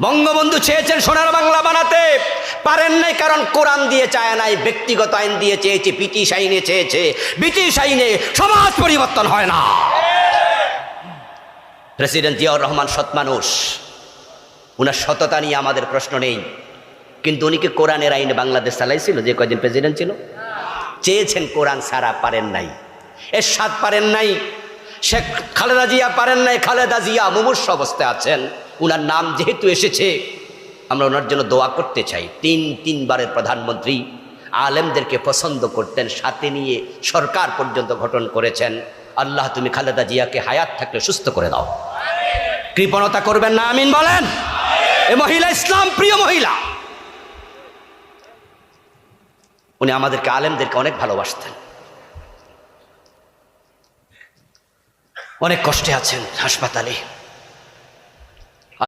বঙ্গবন্ধু চেয়েছেন সোনার বাংলা বানাতে, পারেন নাই, কারণ কোরআন দিয়ে চায় নাই, ব্যক্তিগত আইন দিয়ে চেয়েছে, ব্রিটিশ আইনে চেয়েছে। ব্রিটিশ আইনে সমাজ পরিবর্তন হয় না। প্রেসিডেন্ট জিয়াউর রহমান সৎ মানুষ, উনার সততা নিয়ে আমাদের প্রশ্ন নেই, কিন্তু উনি কি কোরআনের আইনে বাংলাদেশ চালাইছিল যে কয়দিন প্রেসিডেন্ট ছিল? চেয়েছেন কোরআন ছাড়া, পারেন নাই। এরশাদ পারেন নাই, শেখ খালেদা জিয়া পারেন নাই। খালেদা জিয়া মুমূর্ষু অবস্থায় আছেন, উনার নাম যেহেতু এসেছে আমরা ওনার জন্য দোয়া করতে চাই। তিনবারের প্রধানমন্ত্রী, আলেমদেরকে পছন্দ করতেন, সাথে নিয়ে সরকার পর্যন্ত গঠন করেছেন। আল্লাহ তুমি খালেদা জিয়াকে হায়াত থাকলে সুস্থ করে দাও, কৃপণতা করবেন না, আমিন বলেন। এ মহিলা ইসলাম প্রিয় মহিলা, উনি আমাদেরকে আলেমদেরকে অনেক ভালোবাসতেন। অনেক কষ্টে আছেন হাসপাতালে,